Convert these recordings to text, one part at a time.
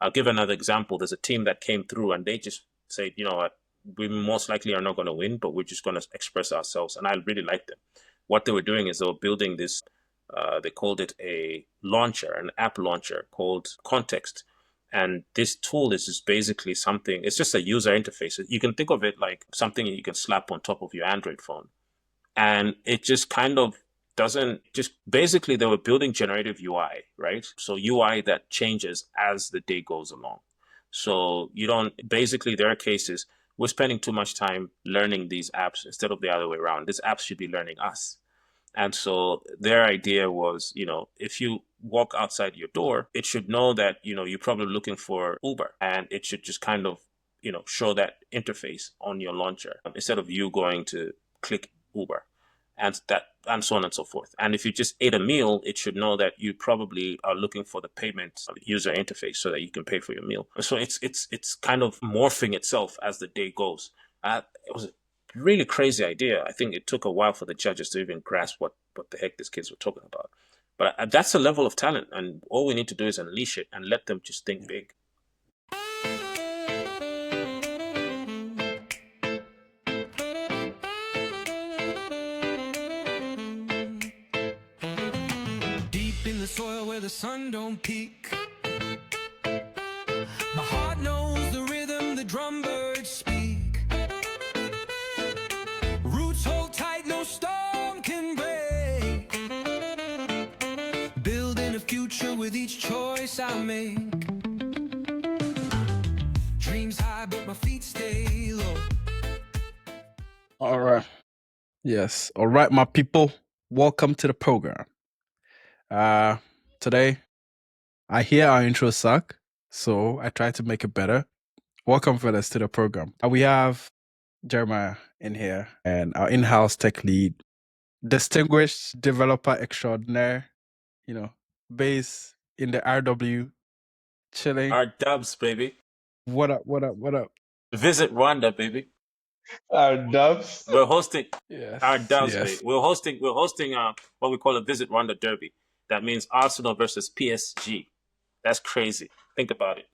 I'll give another example. There's a team that came through and they just said, you know what, we most likely are not going to win, but we're just going to express ourselves. And I really liked them. What they were doing is they were building this, they called it a launcher, an app launcher called Context. And this tool is just basically something, it's just a user interface. You can think of it like something you can slap on top of your Android phone. And it just kind of doesn't just basically they were building generative UI, right? So UI that changes as the day goes along. So you don't basically there are cases we're spending too much time learning these apps instead of the other way around. These apps should be learning us. And so their idea was, you know, if you walk outside your door, it should know that, you know, you're probably looking for Uber and it should just kind of, you know, show that interface on your launcher instead of you going to click Uber and that and so on and so forth. And if you just ate a meal, it should know that you probably are looking for the payment user interface so that you can pay for your meal. So it's kind of morphing itself as the day goes. It was a really crazy idea. I think it took a while for the judges to even grasp what the heck these kids were talking about. But that's a level of talent, and all we need to do is unleash it and let them just think big. Deep in the soil where the sun don't peak, my heart knows the rhythm the drum birds speak. Roots hold tight, no storm can break. Building a future with each choice I make. Dreams high, but my feet stay low. All right. Yes. All right, my people. Welcome to the program. Today, I hear our intro suck, so I try to make it better. Welcome, fellas, to the program. We have Jeremiah in here and our in-house tech lead, distinguished developer extraordinaire, you know, based in the RW, chilling. Our dubs, baby. What up, what up, what up? Visit Rwanda, baby. Our dubs. We're hosting Yes. our dubs, yes. baby. We're hosting what we call a Visit Rwanda Derby. That means Arsenal versus PSG. That's crazy. Think about it.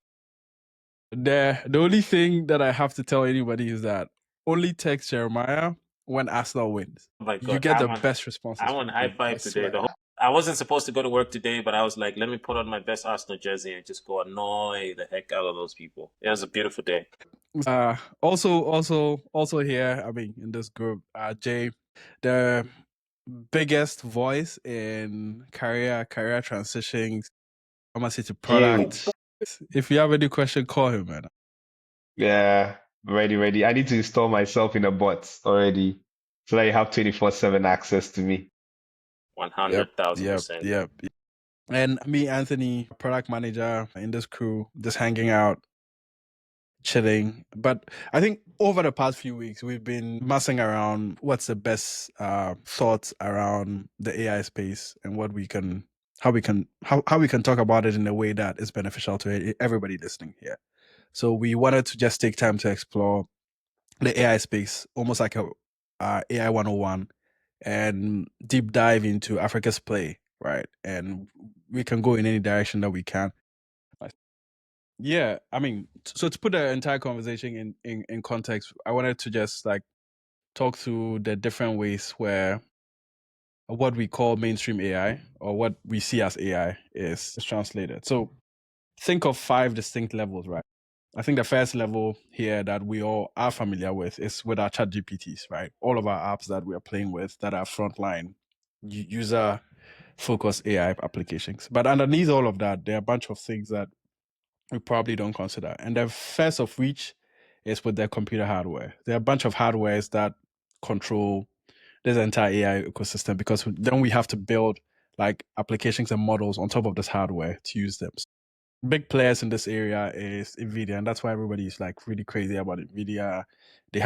The only thing that I have to tell anybody is that only text Jeremiah when Arsenal wins. Oh my God. You get the best responses. I'm on high from him, five I today. swear. I wasn't supposed to go to work today, but I was like, let me put on my best Arsenal jersey and just go annoy the heck out of those people. It was a beautiful day. Also here, I mean, in this group, Jay, the biggest voice in career transitions, pharmacy to product. If you have any question, call him, man. Yeah, ready. I need to install myself in a bot already so that you have 24/7 access to me. 100,000%. Yep. And me, Anthony, product manager in this crew, just hanging out, chilling. But I think over the past few weeks, we've been messing around what's the best thoughts around the AI space and how we can talk about it in a way that is beneficial to everybody listening here. So we wanted to just take time to explore the AI space, almost like a AI 101, and deep dive into Africa's play, right? And we can go in any direction that we can. Yeah, I mean, so to put the entire conversation in context, I wanted to just like talk through the different ways where what we call mainstream AI or what we see as AI is translated. So think of 5 distinct levels, right? I think the first level here that we all are familiar with is with our chat GPTs, right? All of our apps that we are playing with that are frontline user focused AI applications. But underneath all of that, there are a bunch of things that we probably don't consider. And the first of which is with their computer hardware. There are a bunch of hardwares that control this entire AI ecosystem because then we have to build like applications and models on top of this hardware to use them. Big players in this area is Nvidia, and that's why everybody is like really crazy about Nvidia. They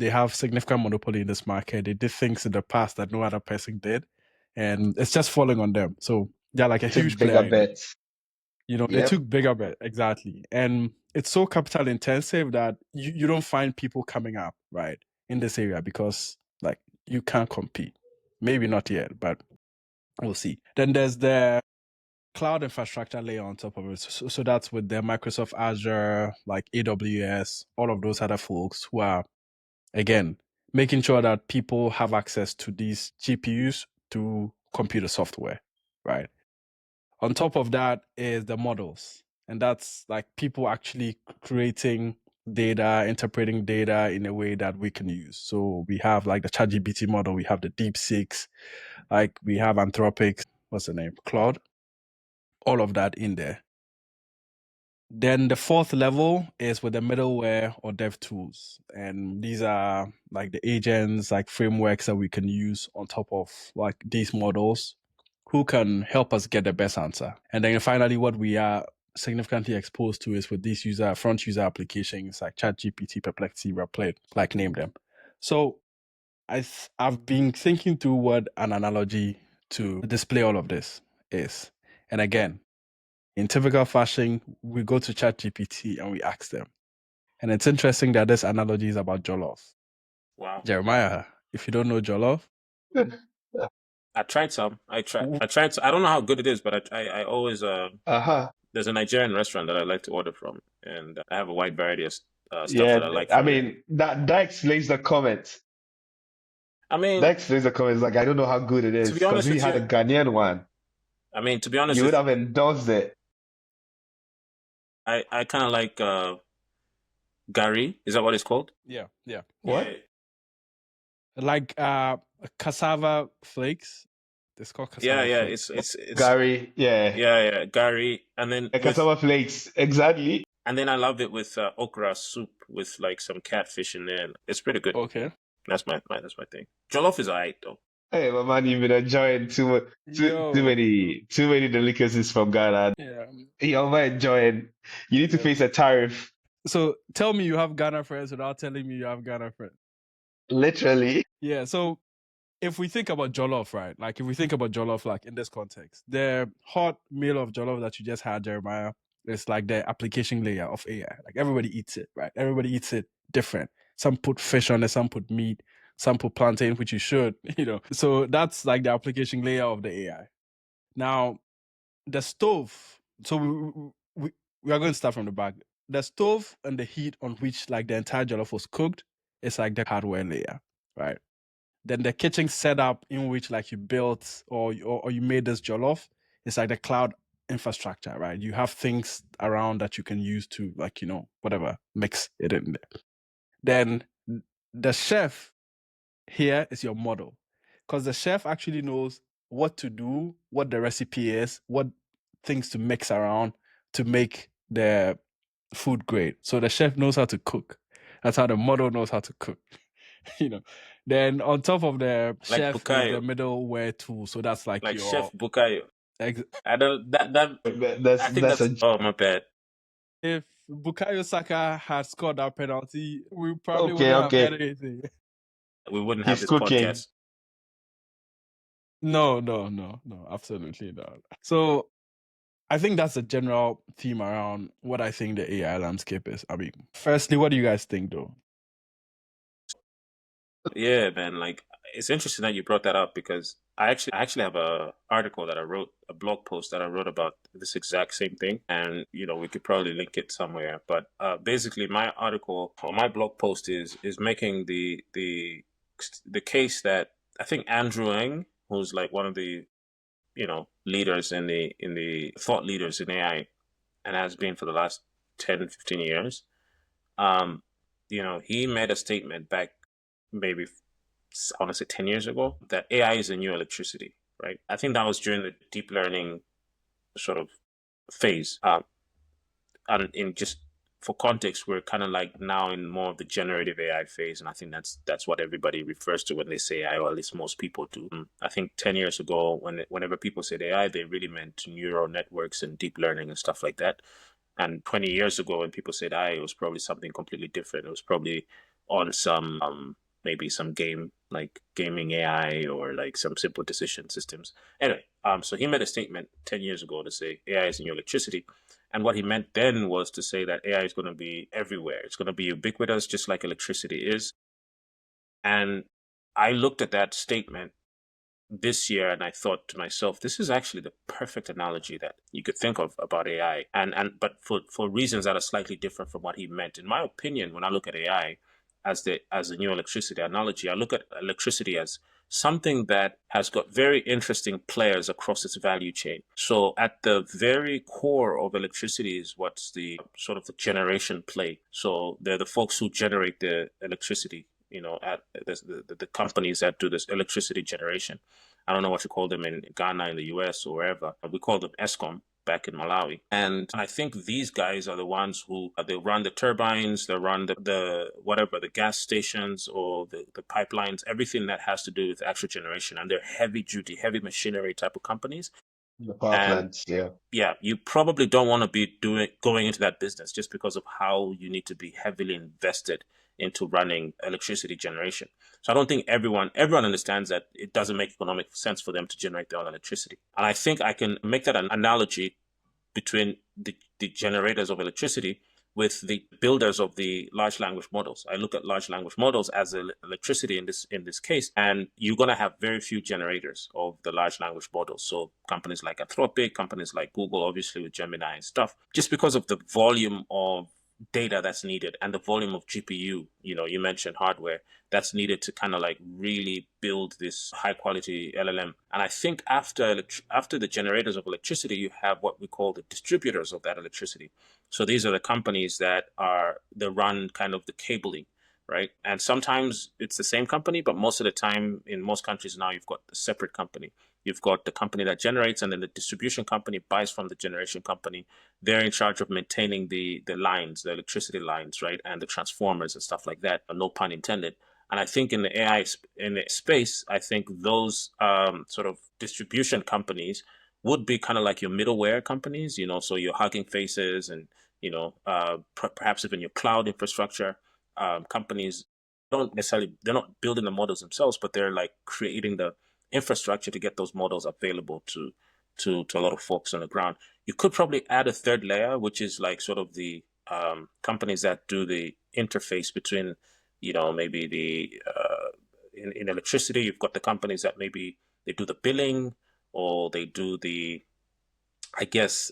have significant monopoly in this market. They did things in the past that no other person did, and it's just falling on them. So they're like a huge Bigger player. bets. They took bigger bet, exactly. And it's so capital intensive that you don't find people coming up, right, in this area because like you can't compete. Maybe not yet, but we'll see. Then there's the cloud infrastructure layer on top of it. So that's with their Microsoft Azure, like AWS, all of those other folks who are, again, making sure that people have access to these GPUs to computer software, right? On top of that is the models. And that's like people actually creating data, interpreting data in a way that we can use. So we have like the ChatGPT model, we have the DeepSeeks, like we have Anthropic, what's the name? Claude, all of that in there. Then the fourth level is with the middleware or dev tools. And these are like the agents, like frameworks that we can use on top of like these models who can help us get the best answer. And then finally, what we are significantly exposed to is with these front user applications like ChatGPT, Perplexity, Replit, like name them. So I've been thinking through what an analogy to display all of this is. And again, in typical fashion, we go to ChatGPT and we ask them. And it's interesting that this analogy is about Jollof. Wow. Jeremiah, if you don't know Jollof, I tried some. I tried. I don't know how good it is, but I always Uh-huh. there's a Nigerian restaurant that I like to order from, and I have a wide variety of stuff Yeah, that I like I from there. mean that explains the comment. I mean, That explains the comment. It's like I don't know how good it to is be because honest we with had you, a Ghanaian one. to be honest You would with, have endorsed it. I kind of like gari. Is that what it's called? yeah. Yeah, What? Like cassava flakes. It's called yeah, cassava yeah. flakes. It's Gary, yeah. yeah, gari, and then A cassava flakes, exactly. I love it with okra soup with like some catfish in there. It's pretty good. Okay. That's my thing. Jollof is alright though. Hey, my man, you've been enjoying Yo. too many delicacies from Ghana. Yeah. You're not enjoying. You need to Yeah. face a tariff, So tell me you have Ghana friends without telling me you have Ghana friends. literally. Yeah. So if we think about jollof, right? Like if we think about jollof, like in this context, the hot meal of jollof that you just had, Jeremiah, is like the application layer of AI. Like everybody eats it, right? Everybody eats it different. Some put fish on it, some put meat, some put plantain, which you should, So that's like the application layer of the AI. Now, the stove. So we are going to start from the back. The stove and the heat on which like the entire jollof was cooked is like the hardware layer, right? Then the kitchen setup in which like you built or you made this jollof is like the cloud infrastructure, right? You have things around that you can use to like, whatever, mix it in there. Then the chef here is your model. Because the chef actually knows what to do, what the recipe is, what things to mix around to make the food great. So the chef knows how to cook. That's how the model knows how to cook. you know. Then on top of the Like chef is the Bukayo, middleware tool. So that's like like your Chef Bukayo. I don't that I think That's that's a oh my bad. if Bukayo Saka had scored that penalty, we probably okay, wouldn't have okay. heard anything. We wouldn't have He's this cooking. podcast. No, absolutely not. So I think that's a general theme around what I think the AI landscape is. I mean, firstly, what do you guys think though? Yeah, man. Like it's interesting that you brought that up because I actually have a article that I wrote, a blog post that I wrote about this exact same thing, and we could probably link it somewhere. But basically, my article or my blog post is making the case that I think Andrew Ng, who's like one of the leaders in the thought leaders in AI, and has been for the last 10, 15 years. Um, he made a statement back maybe I want to say 10 years ago that AI is the new electricity, right? I think that was during the deep learning sort of phase. And in just for context, we're kind of like now in more of the generative AI phase, and I think that's what everybody refers to when they say AI, or at least most people do. I think 10 years ago, whenever people said AI, they really meant neural networks and deep learning and stuff like that. And 20 years ago, when people said AI, it was probably something completely different. It was probably on some maybe some game like gaming AI or like some simple decision systems. Anyway, so he made a statement 10 years ago to say AI is in your electricity. And what he meant then was to say that AI is going to be everywhere. It's going to be ubiquitous, just like electricity is. And I looked at that statement this year, and I thought to myself, this is actually the perfect analogy that you could think of about AI, and but for reasons that are slightly different from what he meant. In my opinion, when I look at AI as the new electricity analogy, I look at electricity as something that has got very interesting players across its value chain. So at the very core of electricity is what's the sort of the generation play. So they're the folks who generate the electricity, at the companies that do this electricity generation. I don't know what you call them in Ghana, in the US, or wherever. We call them ESCOM back in Malawi. And I think these guys are the ones who they run the turbines, they run the whatever, the gas stations or the pipelines, everything that has to do with actual generation. And they're heavy duty, heavy machinery type of companies. The power And plants, yeah. yeah, you probably don't want to be going into that business just because of how you need to be heavily invested into running electricity generation. So I don't think everyone understands that it doesn't make economic sense for them to generate their own electricity. And I think I can make that an analogy between the generators of electricity with the builders of the large language models. I look at large language models as electricity in this case, and you're going to have very few generators of the large language models. So companies like Anthropic, companies like Google, obviously with Gemini and stuff, just because of the volume of data that's needed and the volume of GPU, you mentioned hardware that's needed to kind of like really build this high quality LLM. And I think after the generators of electricity, you have what we call the distributors of that electricity. So these are the companies that run kind of the cabling, right? And sometimes it's the same company, but most of the time in most countries now you've got a separate company. You've got the company that generates, and then the distribution company buys from the generation company. They're in charge of maintaining the lines, the electricity lines, right, and the transformers and stuff like that. No pun intended. And I think in the AI in the space, I think those sort of distribution companies would be kind of like your middleware companies, so your Hugging Faces and perhaps even your cloud infrastructure companies. They're not building the models themselves, but they're like creating the infrastructure to get those models available to a lot of folks on the ground. You could probably add a third layer, which is like sort of the companies that do the interface between, maybe in electricity, you've got the companies that maybe they do the billing or they do the, I guess,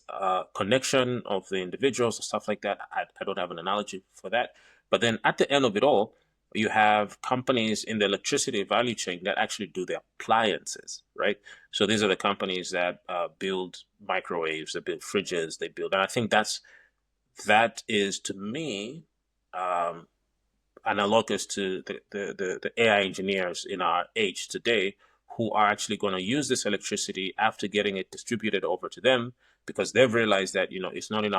connection of the individuals or stuff like that. I don't have an analogy for that. But then at the end of it all, you have companies in the electricity value chain that actually do the appliances, right? So these are the companies that build microwaves, they build fridges, and I think that is to me um, analogous to the AI engineers in our age today who are actually going to use this electricity after getting it distributed over to them because they've realized that it's not in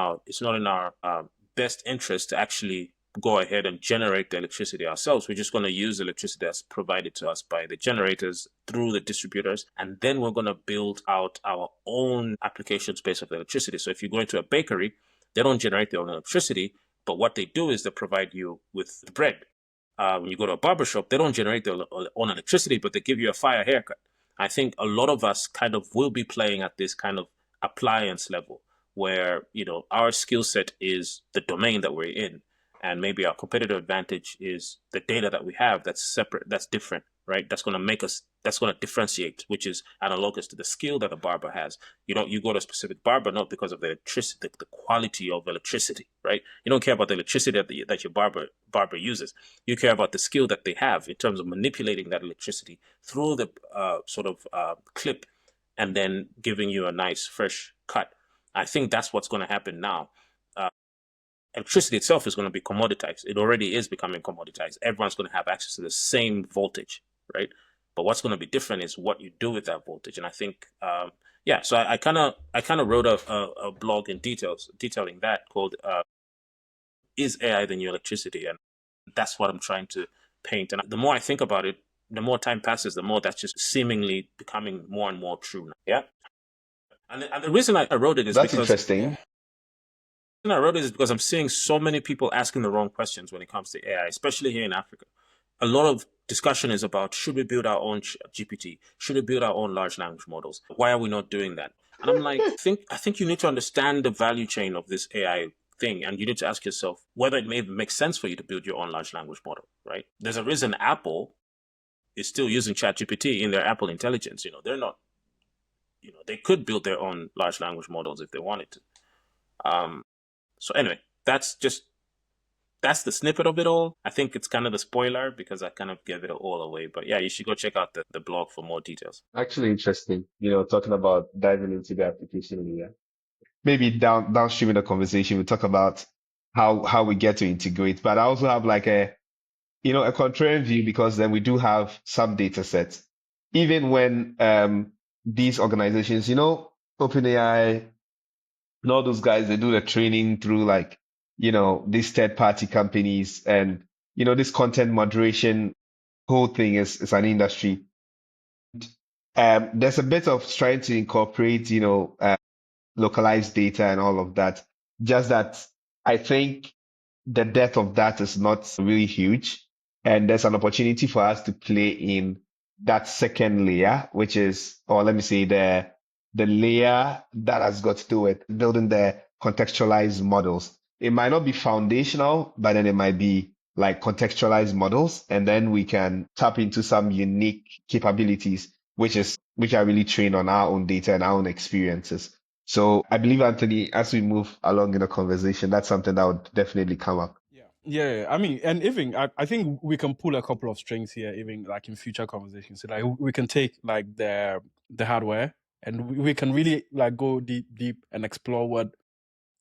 our best interest to actually go ahead and generate the electricity ourselves. We're just going to use the electricity that's provided to us by the generators through the distributors, and then we're going to build out our own application space of electricity. So if you go into a bakery, they don't generate their own electricity, but what they do is they provide you with the bread. When you go to a barber shop, they don't generate their own electricity, but they give you a fire haircut. I think a lot of us kind of will be playing at this kind of appliance level where, our skill set is the domain that we're in. And maybe our competitive advantage is the data that we have that's separate, that's different, right? That's going to differentiate, which is analogous to the skill that a barber has. You go to a specific barber not because of the electricity, the quality of electricity, right? You don't care about the electricity that your barber uses. You care about the skill that they have in terms of manipulating that electricity through the sort of clip and then giving you a nice fresh cut. I think that's what's going to happen now. Electricity itself is going to be commoditized. It already is becoming commoditized. Everyone's going to have access to the same voltage, right? But what's going to be different is what you do with that voltage. And I think, yeah. So I kind of wrote a blog in detailing that called "Is AI the New Electricity?" And that's what I'm trying to paint. And the more I think about it, the more time passes, the more that's just seemingly becoming more and more true. Yeah. And the reason I wrote it is That's because interesting. I wrote it is because I'm seeing so many people asking the wrong questions when it comes to AI, especially here in Africa. A lot of discussion is about should we build our own GPT? Should we build our own large language models? Why are we not doing that? And I'm like, I think you need to understand the value chain of this AI thing, and you need to ask yourself whether it may make sense for you to build your own large language model, right? There's a reason Apple is still using ChatGPT in their Apple Intelligence. They're not. They could build their own large language models if they wanted to. So anyway, that's the snippet of it all. I think it's kind of the spoiler because I kind of gave it all away. But yeah, you should go check out the blog for more details. Actually interesting, talking about diving into the application layer. Maybe downstream in the conversation, we talk about how we get to integrate. But I also have like a contrarian view because then we do have some data sets. Even when these organizations, OpenAI and all those guys, they do the training through like, these third party companies and this content moderation whole thing is an industry. There's a bit of trying to incorporate, localized data and all of that. Just that I think the depth of that is not really huge. And there's an opportunity for us to play in that second layer, which is, or let me say the layer that has got to do with building the contextualized models. It might not be foundational, but then it might be like contextualized models. And then we can tap into some unique capabilities, which are really trained on our own data and our own experiences. So I believe, Anthony, as we move along in the conversation, that's something that would definitely come up. Yeah, I mean, and even I think we can pull a couple of strings here, even like in future conversations. So like we can take like the hardware, and we can really like go deep and explore what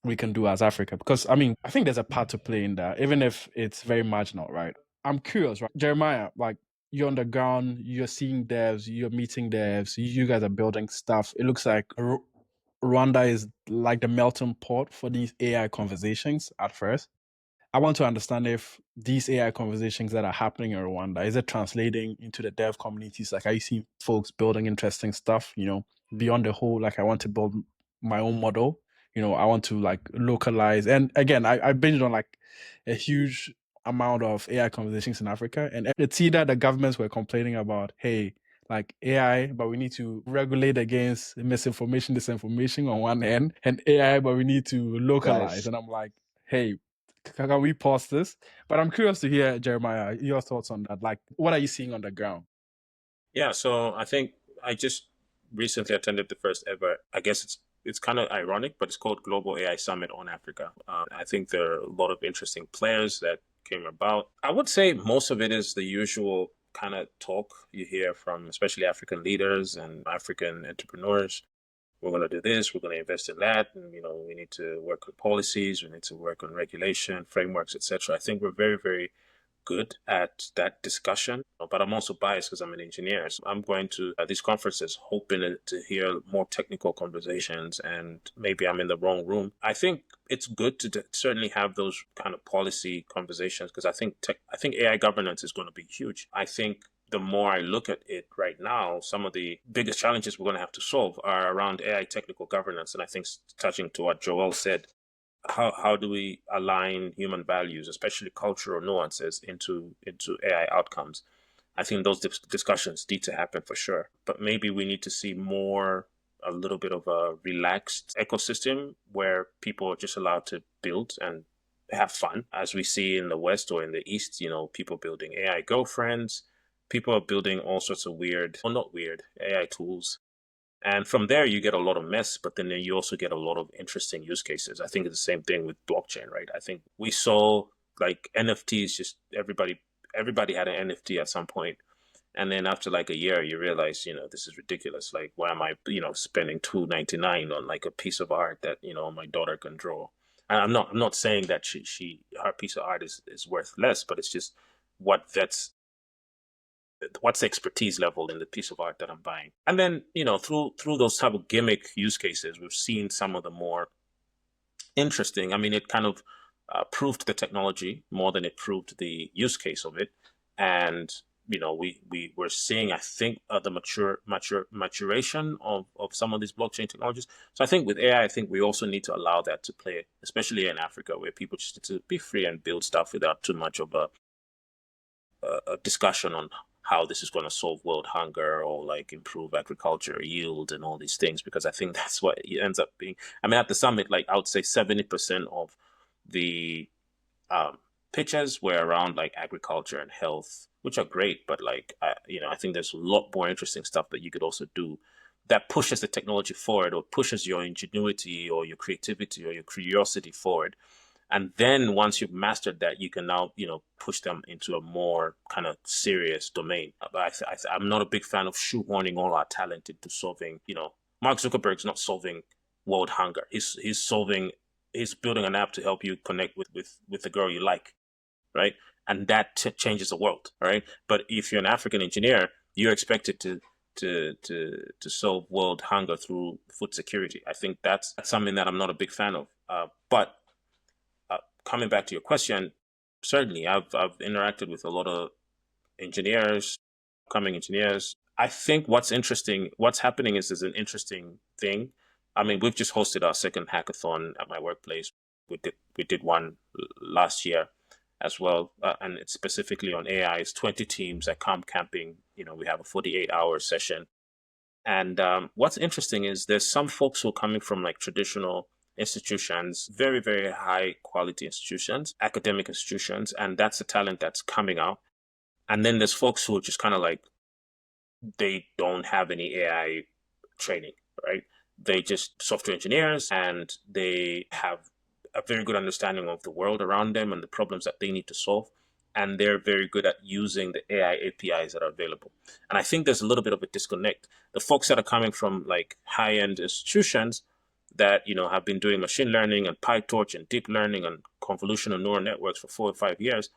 we can do as Africa. Because I mean, I think there's a part to play in that, even if it's very marginal, right? I'm curious, right? Jeremiah, like you're on the ground, you're seeing devs, you're meeting devs, you guys are building stuff. It looks like Rwanda is like the melting pot for these AI conversations at first. I want to understand if these AI conversations that are happening in Rwanda, is it translating into the dev communities? Like, are you seeing folks building interesting stuff, beyond the whole, like, I want to build my own model, I want to like localize. And again, I binged on like a huge amount of AI conversations in Africa. And it's either the governments were complaining about, hey, like AI, but we need to regulate against misinformation, disinformation on one end, and AI, but we need to localize. Guys, And I'm like, hey, can we pause this? But I'm curious to hear, Jeremiah, your thoughts on that. Like, what are you seeing on the ground? Yeah, so I think I just recently attended the first ever. I guess it's kind of ironic, but it's called Global AI Summit on Africa. I think there are a lot of interesting players that came about. I would say most of it is the usual kind of talk you hear from especially African leaders and African entrepreneurs. We're going to do this, we're going to invest in that, and we need to work on policies, we need to work on regulation, frameworks, etc. I think we're very, very good at that discussion, but I'm also biased because I'm an engineer. So I'm going to these conferences hoping to hear more technical conversations, and maybe I'm in the wrong room. I think it's good to certainly have those kind of policy conversations because I think AI governance is going to be huge. I think the more I look at it right now, some of the biggest challenges we're going to have to solve are around AI technical governance. And I think touching to what Joel said, how do we align human values, especially cultural nuances, into AI outcomes? I think those discussions need to happen for sure. But maybe we need to see a little bit of a relaxed ecosystem where people are just allowed to build and have fun, as we see in the West or in the East. People building AI girlfriends, people are building all sorts of weird, or not weird, AI tools, and from there, you get a lot of mess, but then you also get a lot of interesting use cases. I think it's the same thing with blockchain, right? I think we saw like NFTs, just everybody had an NFT at some point. And then after like a year, you realize, this is ridiculous. Like, why am I, spending $2.99 on like a piece of art that, my daughter can draw? And I'm not saying that her piece of art is worth less, but it's just what's the expertise level in the piece of art that I'm buying. And then, through those type of gimmick use cases, we've seen some of the more interesting. I mean, it kind of proved the technology more than it proved the use case of it. And, we were seeing, I think, the maturation of some of these blockchain technologies. So I think with AI, I think we also need to allow that to play, especially in Africa, where people just need to be free and build stuff without too much of a discussion on how this is going to solve world hunger or like improve agriculture yield and all these things, because I think that's what it ends up being. I mean, at the summit, like I would say 70% of the pitches were around like agriculture and health which are great, but like, I think there's a lot more interesting stuff that you could also do that pushes the technology forward or pushes your ingenuity or your creativity or your curiosity forward. And then once you've mastered that, you can now, push them into a more kind of serious domain. But I'm not a big fan of shoehorning all our talent into solving, Mark Zuckerberg's not solving world hunger. He's building an app to help you connect with the girl you like, right? And that changes the world, right? But if you're an African engineer, you're expected to solve world hunger through food security. I think that's something that I'm not a big fan of. But coming back to your question, certainly I've interacted with a lot of engineers, coming engineers. I think what's happening is an interesting thing. I mean, we've just hosted our second hackathon at my workplace. We did one last year as well, and it's specifically on AI. It's 20 teams that come camping. We have a 48-hour session. And what's interesting is there's some folks who are coming from like traditional institutions, very, very high quality institutions, academic institutions, and that's the talent that's coming out. And then there's folks who are just kind of like, they don't have any AI training, right? They just software engineers and they have a very good understanding of the world around them and the problems that they need to solve. And they're very good at using the AI APIs that are available. And I think there's a little bit of a disconnect. The folks that are coming from like high end institutions that have been doing machine learning and PyTorch and deep learning and convolutional neural networks for 4 or 5 years,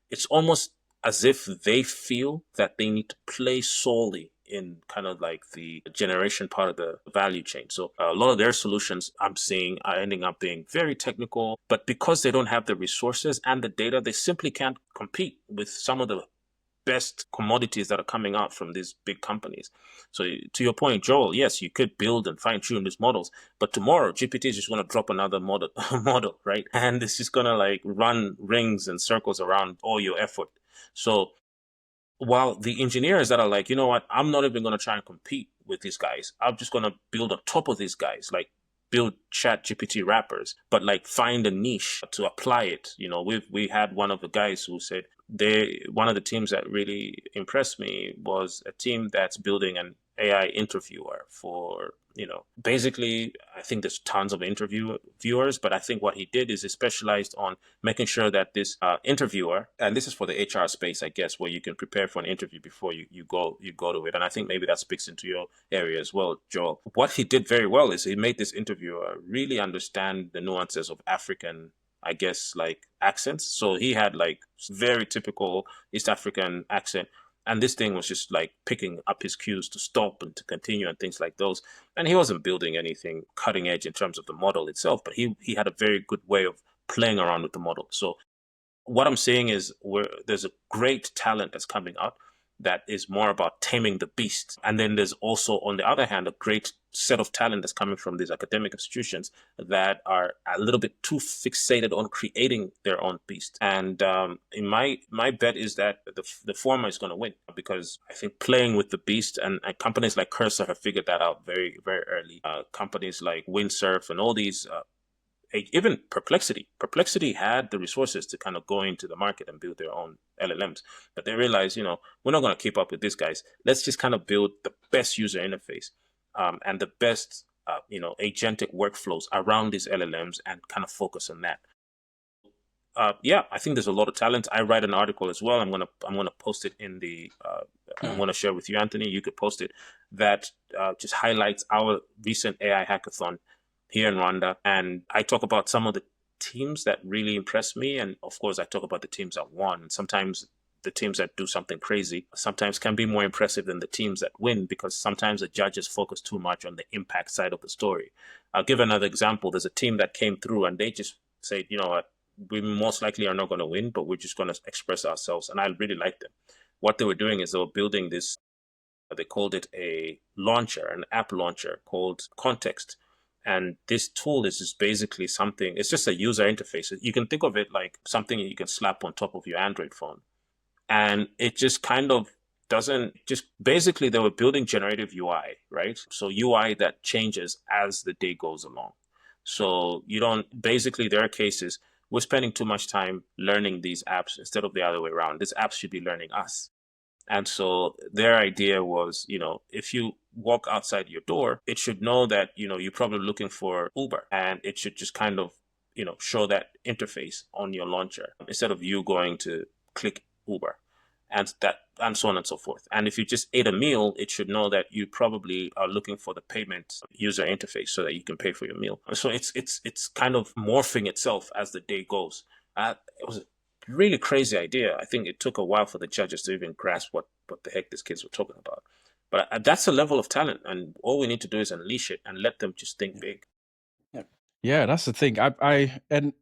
it's almost as if they feel that they need to play solely in kind of like the generation part of the value chain. So a lot of their solutions I'm seeing are ending up being very technical, but because they don't have the resources and the data, they simply can't compete with some of the best commodities that are coming out from these big companies. So to your point, Joel, yes, you could build and fine tune these models, but tomorrow GPT is just going to drop another model, right? And it's just going to like run rings and circles around all your effort. So while the engineers that are like, you know what, I'm not even going to try and compete with these guys. I'm just going to build on top of these guys, like build chat GPT wrappers, but like find a niche to apply it. We had one of the guys who said one of the teams that really impressed me was a team that's building an AI interviewer for, basically, I think there's tons of viewers, but I think what he did is he specialized on making sure that this interviewer, and this is for the HR space, I guess, where you can prepare for an interview before you go to it. And I think maybe that speaks into your area as well, Joel. What he did very well is he made this interviewer really understand the nuances of African, I guess, like accents. So he had like very typical East African accent. And this thing was just like picking up his cues to stop and to continue and things like those. And he wasn't building anything cutting edge in terms of the model itself, but he had a very good way of playing around with the model. So what I'm saying is there's a great talent that's coming out that is more about taming the beast. And then there's also, on the other hand, a great set of talent that's coming from these academic institutions that are a little bit too fixated on creating their own beast. And in my bet is that the former is going to win, because I think playing with the beast, and companies like Cursor have figured that out very, very early. Companies like Windsurf and all these even Perplexity had the resources to kind of go into the market and build their own LLMs, but they realized, we're not going to keep up with these guys. Let's just kind of build the best user interface and the best agentic workflows around these LLMs and kind of focus on that. Yeah, I think there's a lot of talent. I write an article as well. I'm gonna post it in the. I'm gonna share with you, Anthony. You could post it. That just highlights our recent AI hackathon here in Rwanda, and I talk about some of the teams that really impressed me, and of course, I talk about the teams that won. Sometimes the teams that do something crazy sometimes can be more impressive than the teams that win, because sometimes the judges focus too much on the impact side of the story. I'll give another example. There's a team that came through and they just said, you know what, we most likely are not going to win, but we're just going to express ourselves. And I really liked them. What they were doing is they were building this, they called it a launcher, an app launcher called Context. And this tool is just basically something, it's just a user interface. You can think of it like something you can slap on top of your Android phone. And it just kind of doesn't just, basically they were building generative UI, right? So UI that changes as the day goes along. So you don't, basically there are cases we're spending too much time learning these apps instead of the other way around. These apps should be learning us. And so their idea was, if you walk outside your door, it should know that, you're probably looking for Uber, and it should just kind of, show that interface on your launcher instead of you going to click Uber and so on and so forth. And if you just ate a meal, it should know that you probably are looking for the payment user interface so that you can pay for your meal. So it's kind of morphing itself as the day goes. It was a really crazy idea. I think it took a while for the judges to even grasp what the heck these kids were talking about. But that's a level of talent, and all we need to do is unleash it and let them just think big. Yeah, that's the thing. And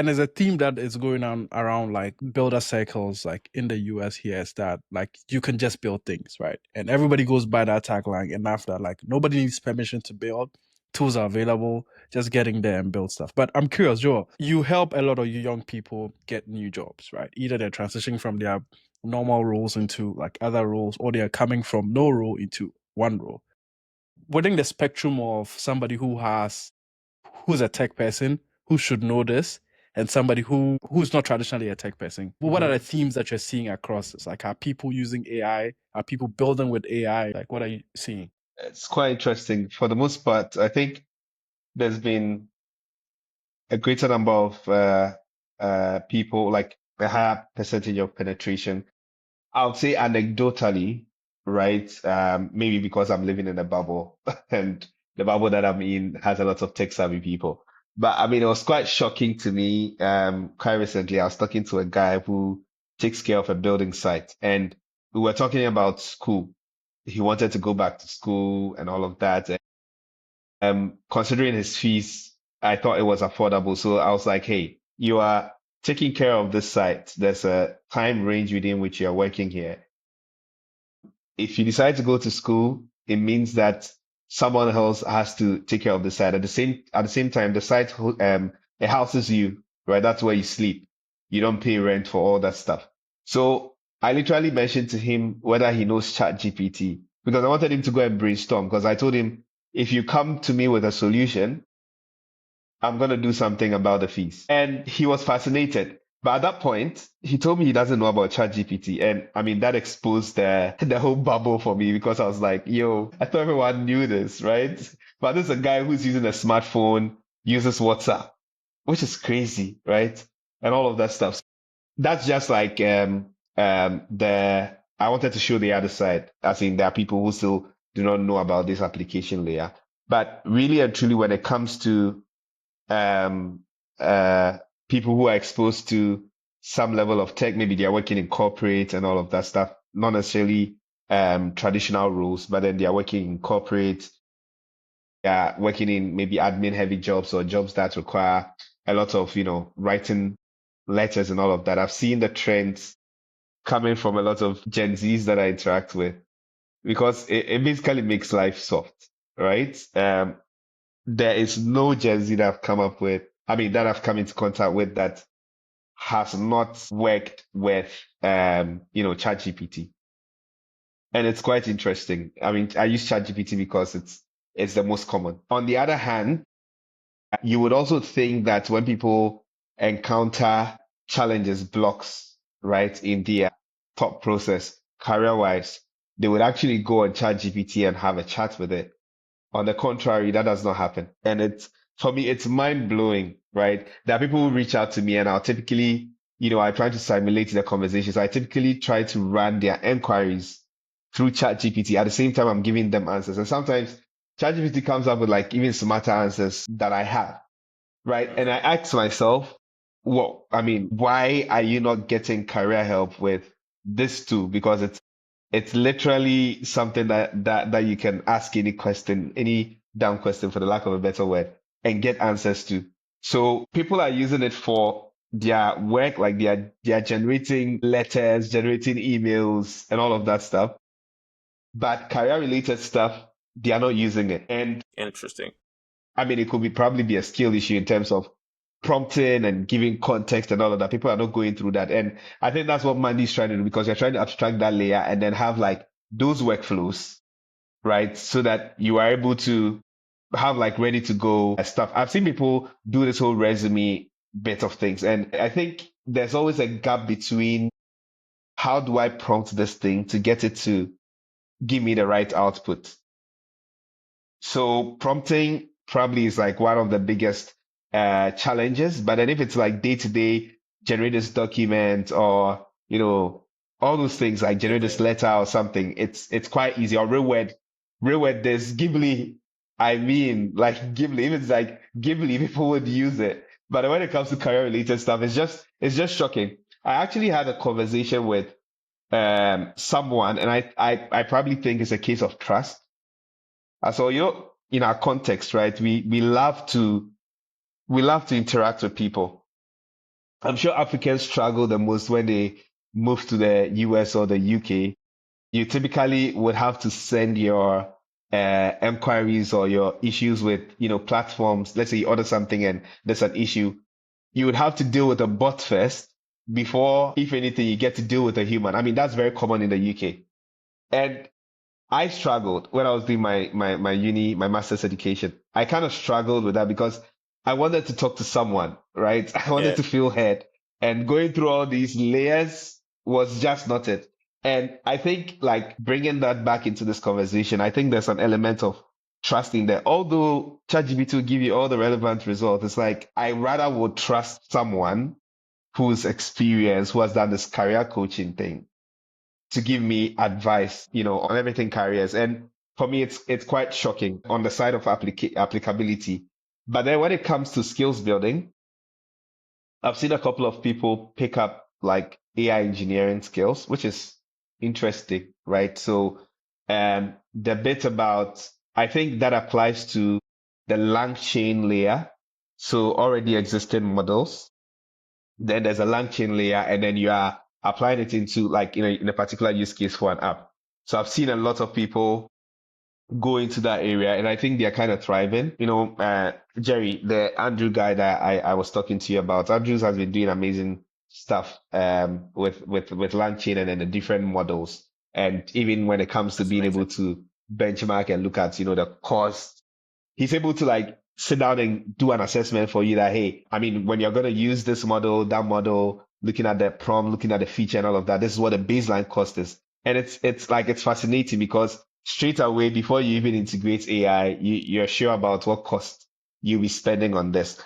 there's a theme that is going on around like builder circles, like in the US here, is that like you can just build things, right? And everybody goes by that tagline. And after, like, nobody needs permission to build. Tools are available, just getting there and build stuff. But I'm curious, Joe, you help a lot of you young people get new jobs, right? Either they're transitioning from their normal roles into like other roles, or they're coming from no role into one role. Within the spectrum of somebody who's a tech person, who should know this, and somebody who's not traditionally a tech person. Well, what are the themes that you're seeing across this? Like, are people using AI? Are people building with AI? Like, what are you seeing? It's quite interesting. For the most part, I think there's been a greater number of people, like a higher percentage of penetration. I would say anecdotally, right? Maybe because I'm living in a bubble and the bubble that I'm in has a lot of tech savvy people. But I mean, it was quite shocking to me. Quite recently, I was talking to a guy who takes care of a building site, and we were talking about school. He wanted to go back to school and all of that. Considering his fees, I thought it was affordable. So I was like, hey, you are taking care of this site. There's a time range within which you're working here. If you decide to go to school, it means that someone else has to take care of the site. At the same time, the site it houses you, right? That's where you sleep. You don't pay rent for all that stuff. So I literally mentioned to him whether he knows ChatGPT, because I wanted him to go and brainstorm, because I told him, if you come to me with a solution, I'm going to do something about the fees. And he was fascinated. But at that point, he told me he doesn't know about ChatGPT. And I mean, that exposed the whole bubble for me, because I was like, yo, I thought everyone knew this, right? But this is a guy who's using a smartphone, uses WhatsApp, which is crazy, right? And all of that stuff. That's just like I wanted to show the other side. As in, there are people who still do not know about this application layer. But really and truly, when it comes to um, uh, people who are exposed to some level of tech, maybe they're working in corporate and all of that stuff, not necessarily traditional roles, but then they are working in corporate, working in maybe admin heavy jobs or jobs that require a lot of, writing letters and all of that. I've seen the trends coming from a lot of Gen Zs that I interact with, because it basically makes life soft, right? There is no Gen Z that I've come into contact with that has not worked with, ChatGPT. And it's quite interesting. I mean, I use ChatGPT because it's the most common. On the other hand, you would also think that when people encounter challenges, blocks, right, in their thought process, career-wise, they would actually go on ChatGPT and have a chat with it. On the contrary, that does not happen. And for me, it's mind blowing, right? There are people who reach out to me, and I'll typically, I try to simulate the conversations. I typically try to run their enquiries through ChatGPT. At the same time, I'm giving them answers. And sometimes ChatGPT comes up with like even smarter answers that I have, right? And I ask myself, why are you not getting career help with this tool? Because it's literally something that you can ask any question, any damn question, for the lack of a better word, and get answers to. So people are using it for their work, like they're generating letters, generating emails, and all of that stuff. But career related stuff, they are not using it. And Interesting. I mean, it could probably be a skill issue in terms of prompting and giving context and all of that. People are not going through that. And I think that's what Mandy's trying to do, because you're trying to abstract that layer and then have like those workflows, right? So that you are able to have like ready to go stuff. I've seen people do this whole resume bit of things. And I think there's always a gap between how do I prompt this thing to get it to give me the right output. So prompting probably is like one of the biggest challenges. But then if it's like day to day, generate this document or, all those things like generate this letter or something, it's quite easy. Or real word, there's Ghibli. I mean, like Ghibli, if it's like Ghibli, people would use it. But when it comes to career related stuff, it's just shocking. I actually had a conversation with someone, and I probably think it's a case of trust. So in our context, right, we love to interact with people. I'm sure Africans struggle the most when they move to the US or the UK. You typically would have to send your enquiries or your issues with platforms. Let's say you order something and there's an issue. You would have to deal with a bot first before, if anything, you get to deal with a human. I mean, that's very common in the UK. And I struggled when I was doing my master's education. I kind of struggled with that because I wanted to talk to someone, right? I wanted Yeah. to feel heard. And going through all these layers was just not it. And I think like bringing that back into this conversation, I think there's an element of trusting there. Although ChatGPT will give you all the relevant results, it's like I rather would trust someone who's experienced, who has done this career coaching thing to give me advice, on everything careers. And for me, it's quite shocking on the side of applicability. But then when it comes to skills building, I've seen a couple of people pick up like AI engineering skills, which is interesting, right? So, the bit about, I think that applies to the lang chain layer. So already existing models, then there's a LangChain layer, and then you are applying it into like in a particular use case for an app. So I've seen a lot of people go into that area, and I think they're kind of thriving. Jerry, the Andrew guy that I was talking to you about, Andrews has been doing amazing stuff with LangChain and then the different models. And even when it comes to being able to benchmark and look at the cost, he's able to like sit down and do an assessment for you that, hey, I mean, when you're going to use this model, that model, looking at the prompt, looking at the feature and all of that, this is what the baseline cost is. And it's fascinating because straight away, before you even integrate AI, you're sure about what cost you'll be spending on this.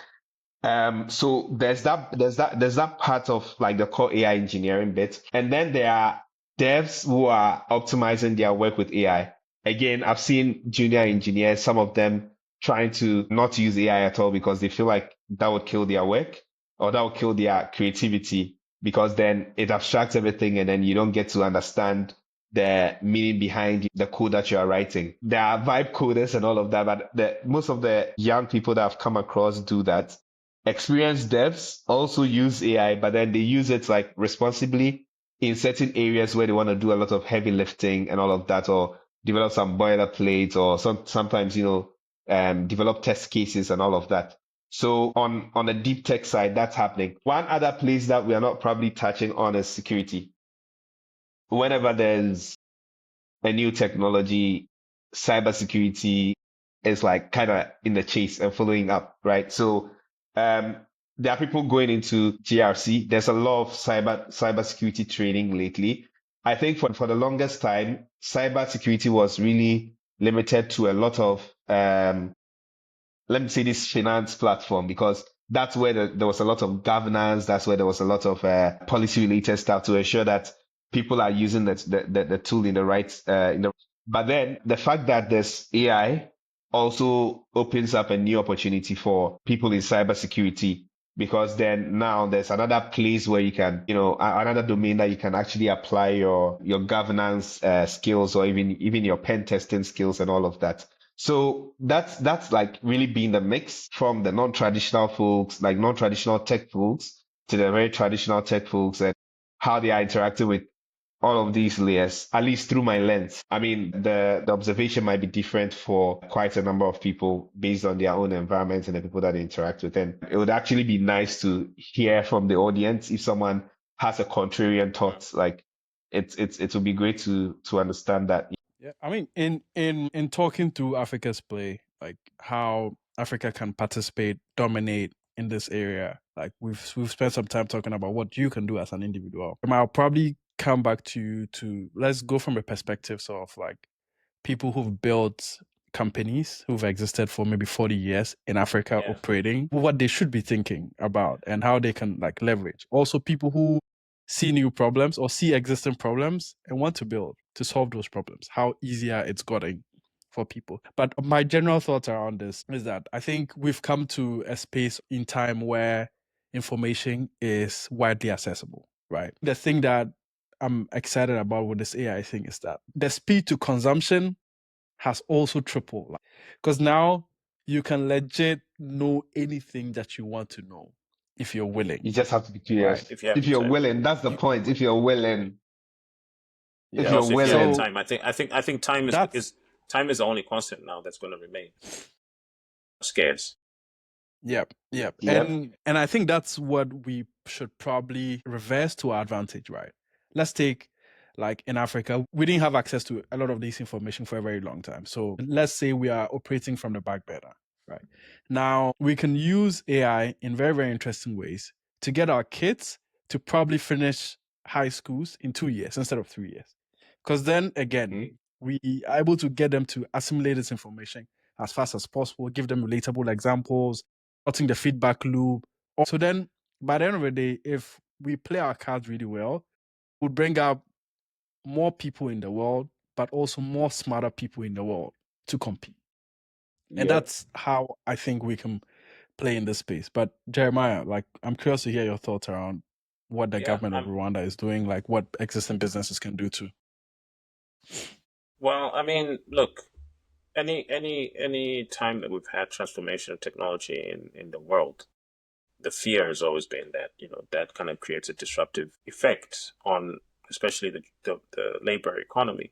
So there's that part of like the core AI engineering bit. And then there are devs who are optimizing their work with AI. Again, I've seen junior engineers, some of them trying to not use AI at all because they feel like that would kill their work or that would kill their creativity because then it abstracts everything and then you don't get to understand the meaning behind the code that you are writing. There are vibe coders and all of that, but most of the young people that I've come across do that. Experienced devs also use AI, but then they use it like responsibly in certain areas where they want to do a lot of heavy lifting and all of that, or develop some boilerplate, or sometimes develop test cases and all of that. So on the deep tech side, that's happening. One other place that we are not probably touching on is security. Whenever there's a new technology, cybersecurity is like kind of in the chase and following up, right? So there are people going into GRC. There's a lot of cybersecurity training lately. I think for the longest time, cybersecurity was really limited to a lot of let me say this finance platform because that's where there was a lot of governance. That's where there was a lot of policy related stuff to ensure that people are using the tool in the right but then the fact that there's AI also opens up a new opportunity for people in cybersecurity because then now there's another place where you can, another domain that you can actually apply your governance skills or even your pen testing skills and all of that. So that's like really being the mix from the non-traditional folks, like non-traditional tech folks to the very traditional tech folks and how they are interacting with all of these layers, at least through my lens. I mean, the observation might be different for quite a number of people based on their own environment and the people that they interact with. And it would actually be nice to hear from the audience if someone has a contrarian thought. Like it would be great to understand that. Yeah, I mean, in talking through Africa's play, like how Africa can participate, dominate, in this area. Like we've spent some time talking about what you can do as an individual. I'll probably come back to you to let's go from a perspective sort of like people who've built companies who've existed for maybe 40 years in Africa Yeah. operating, what they should be thinking about and how they can like leverage. Also people who see new problems or see existing problems and want to build to solve those problems, how easier it's gotten for people. But my general thoughts around this is that I think we've come to a space in time where information is widely accessible, right? The thing that I'm excited about with this AI thing is that the speed to consumption has also tripled. Because now you can legit know anything that you want to know if you're willing, You just have to be right? curious. If you have If the you're time. willing, that's the You, point. If you're willing, if yeah. you're Also, if you have the willing, So time, I think time that's is time is the only constant now that's going to remain scarce. Yep, yep. yep. And I think that's what we should probably reverse to our advantage, right? Let's take like in Africa, we didn't have access to a lot of this information for a very long time. So let's say we are operating from the back burner, right? Now we can use AI in very, very interesting ways to get our kids to probably finish high schools in 2 years instead of 3 years. Because then again, Mhm. we are able to get them to assimilate this information as fast as possible, give them relatable examples, cutting the feedback loop. So then, by the end of the day, if we play our cards really well, we'll bring up more people in the world, but also more smarter people in the world to compete. And Yep. that's how I think we can play in this space. But Jeremiah, like, I'm curious to hear your thoughts around what the Yeah. government of Rwanda is doing, like what existing businesses can do too. Well, I mean, look, any time that we've had transformation of technology in the world, the fear has always been that that kind of creates a disruptive effect on especially the labor economy.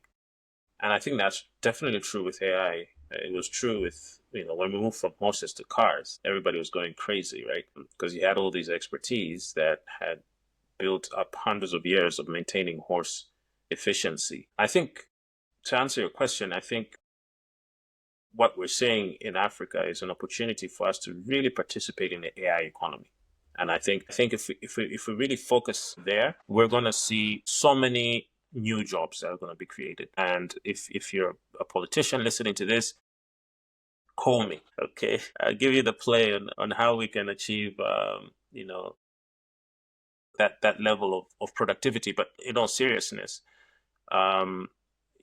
And I think that's definitely true with AI. It was true with, when we moved from horses to cars, everybody was going crazy, right? Because you had all these expertise that had built up hundreds of years of maintaining horse efficiency. I think to answer your question, I think what we're seeing in Africa is an opportunity for us to really participate in the AI economy. And I think if we really focus there, we're going to see so many new jobs that are going to be created. And if you're a politician listening to this, call me, okay? I'll give you the play on how we can achieve, that level of productivity. But in all seriousness, um,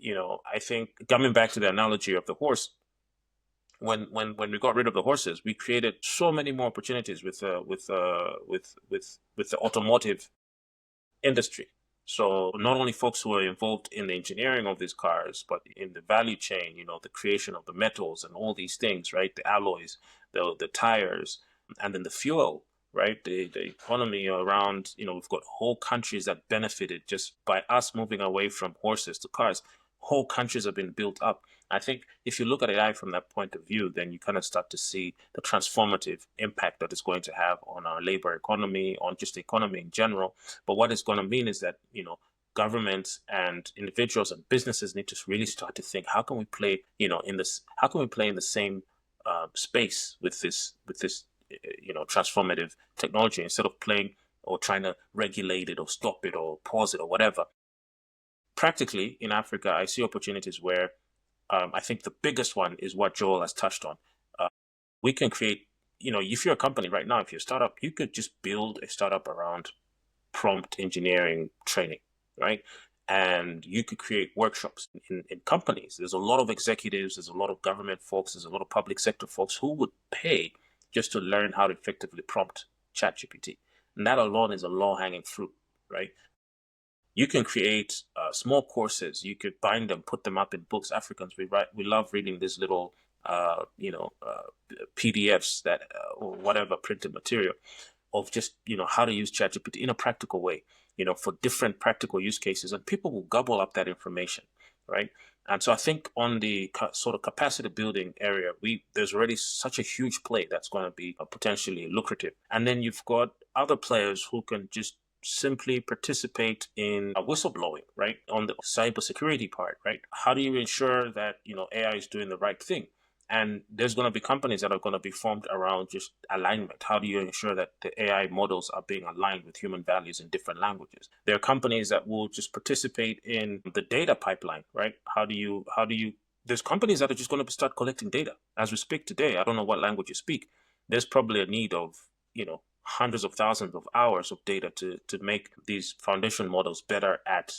I think coming back to the analogy of the horse, when we got rid of the horses, we created so many more opportunities with the automotive industry. So not only folks who are involved in the engineering of these cars, but in the value chain, the creation of the metals and all these things, right? The alloys, the tires, and then the fuel, right? The economy around, we've got whole countries that benefited just by us moving away from horses to cars. Whole countries have been built up. I think if you look at AI from that point of view, then you kind of start to see the transformative impact that it's going to have on our labor economy, on just the economy in general. But what it's going to mean is that, governments and individuals and businesses need to really start to think, how can we play, how can we play in the same space with this, transformative technology instead of playing or trying to regulate it or stop it or pause it or whatever. Practically in Africa, I see opportunities where I think the biggest one is what Joel has touched on. We can create, if you're a company right now, if you're a startup, you could just build a startup around prompt engineering training, right? And you could create workshops in companies. There's a lot of executives, there's a lot of government folks, there's a lot of public sector folks who would pay just to learn how to effectively prompt ChatGPT. And that alone is a low hanging fruit, right? You can create small courses. You could bind them, put them up in books. Africans, we love reading these little, PDFs that or whatever printed material of just how to use ChatGPT in a practical way, for different practical use cases, and people will gobble up that information, right? And so I think on the sort of capacity building area, there's already such a huge play that's going to be potentially lucrative, and then you've got other players who can just simply participate in whistleblowing, right? On the cybersecurity part, right? How do you ensure that AI is doing the right thing? And there's going to be companies that are going to be formed around just alignment. How do you ensure that the AI models are being aligned with human values in different languages? There are companies that will just participate in the data pipeline, right? There's companies that are just going to start collecting data as we speak today. I don't know what language you speak. There's probably a need of, hundreds of thousands of hours of data to make these foundation models better at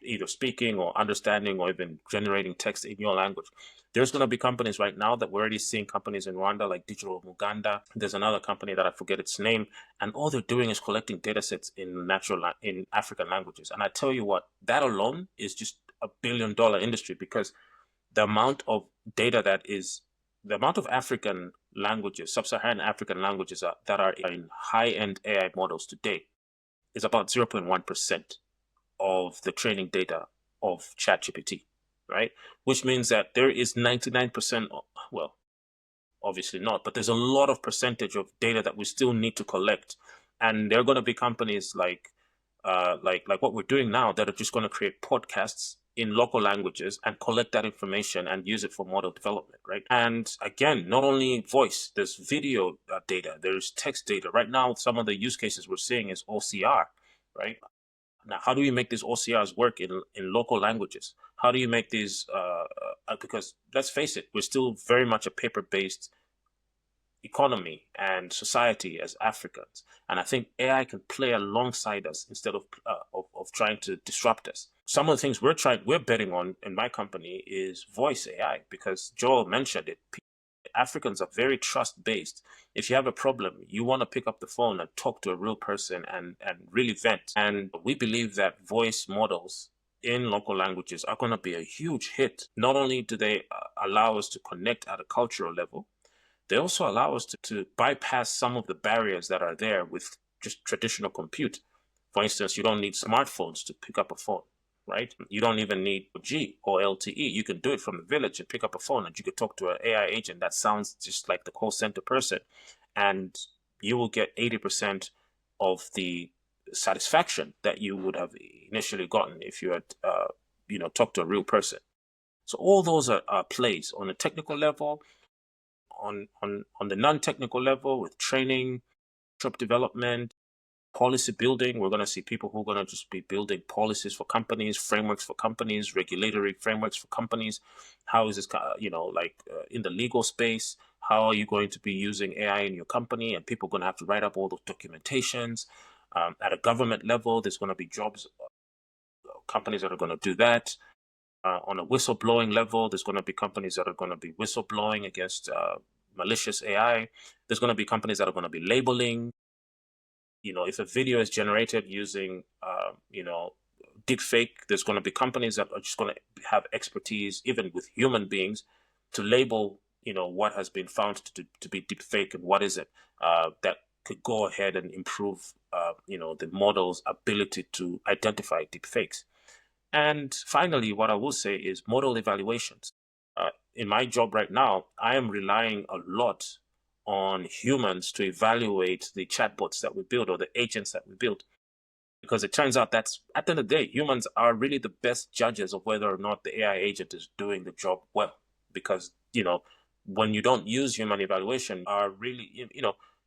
either speaking or understanding or even generating text in your language. There's going to be companies right now that we're already seeing companies in Rwanda like Digital Muganda. There's another company that I forget its name, and all they're doing is collecting data sets in African languages. And I tell you what, that alone is just $1 billion industry, because the amount of data the amount of African languages, sub-Saharan African languages that are in high-end AI models today is about 0.1% of the training data of ChatGPT, right? Which means that there is 99%, well, obviously not, but there's a lot of percentage of data that we still need to collect. And there are going to be companies like what we're doing now that are just going to create podcasts in local languages and collect that information and use it for model development, right? And again, not only voice, there's video data, there's text data. Right now, some of the use cases we're seeing is OCR, right? Now, how do you make these OCRs work in local languages? How do you make these? Because let's face it, we're still very much a paper-based economy and society as Africans, and I think AI can play alongside us instead of trying to disrupt us. Some of the things we're betting on in my company is voice AI, because Joel mentioned it. Africans are very trust based. If you have a problem, you want to pick up the phone and talk to a real person and really vent. And we believe that voice models in local languages are going to be a huge hit. Not only do they allow us to connect at a cultural level, they also allow us to bypass some of the barriers that are there with just traditional compute. For instance, you don't need smartphones to pick up a phone, right? You don't even need G or LTE. You can do it from the village and pick up a phone, and you could talk to an AI agent that sounds just like the call center person, and you will get 80% of the satisfaction that you would have initially gotten if you had, talked to a real person. So all those are plays on a technical level, on the non-technical level with training, job development, policy building. We're going to see people who are going to just be building policies for companies, frameworks for companies, regulatory frameworks for companies. How is this, in the legal space? How are you going to be using AI in your company? And people are going to have to write up all those documentations. At a government level, there's going to be companies that are going to do that. On a whistleblowing level, there's going to be companies that are going to be whistleblowing against malicious AI. There's going to be companies that are going to be labeling. If a video is generated using, deep fake, there's going to be companies that are just going to have expertise, even with human beings, to label, what has been found to be deep fake and what isn't. That could go ahead and improve, the model's ability to identify deep fakes. And finally, what I will say is model evaluations. In my job right now, I am relying a lot on humans to evaluate the chatbots that we build or the agents that we build. Because it turns out that at the end of the day, humans are really the best judges of whether or not the AI agent is doing the job well. Because, when you don't use human evaluation,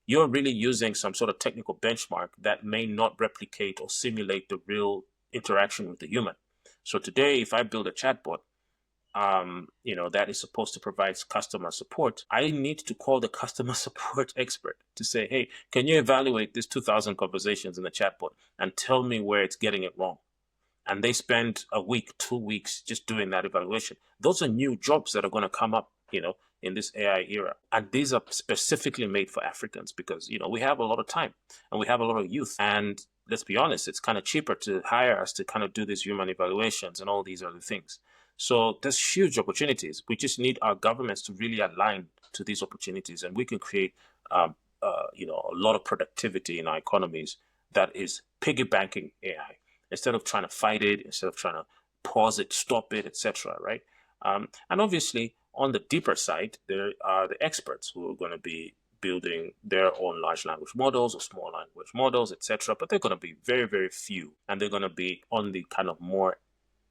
you're really using some sort of technical benchmark that may not replicate or simulate the real interaction with the human. So today, if I build a chatbot, that is supposed to provide customer support, I need to call the customer support expert to say, hey, can you evaluate these 2,000 conversations in the chatbot and tell me where it's getting it wrong? And they spend a week, 2 weeks just doing that evaluation. Those are new jobs that are going to come up, in this AI era. And these are specifically made for Africans because, we have a lot of time and we have a lot of youth. And let's be honest, it's kind of cheaper to hire us to kind of do these human evaluations and all these other things. So there's huge opportunities. We just need our governments to really align to these opportunities, and we can create, a lot of productivity in our economies that is piggybanking AI instead of trying to fight it, instead of trying to pause it, stop it, etc. Right? And obviously, on the deeper side, there are the experts who are going to be building their own large language models or small language models, etc. But they're going to be very, very few, and they're going to be on the kind of more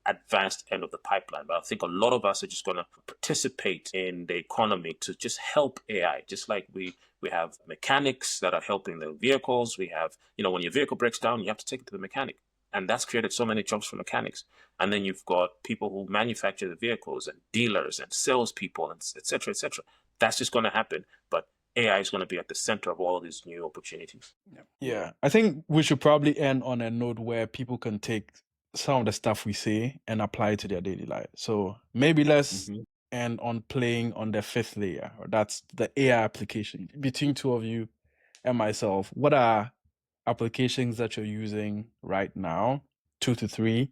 advanced end of the pipeline. But I think a lot of us are just going to participate in the economy to just help AI, just like we have mechanics that are helping the vehicles. We have, when your vehicle breaks down, you have to take it to the mechanic. And that's created so many jobs for mechanics. And then you've got people who manufacture the vehicles and dealers and salespeople and et cetera, et cetera. That's just going to happen. But AI is going to be at the center of all these new opportunities. Yeah, I think we should probably end on a note where people can take some of the stuff we say and apply it to their daily life. So maybe let's end on playing on the fifth layer, or that's the AI application. Between two of you and myself, what are applications that you're using right now, 2 to 3,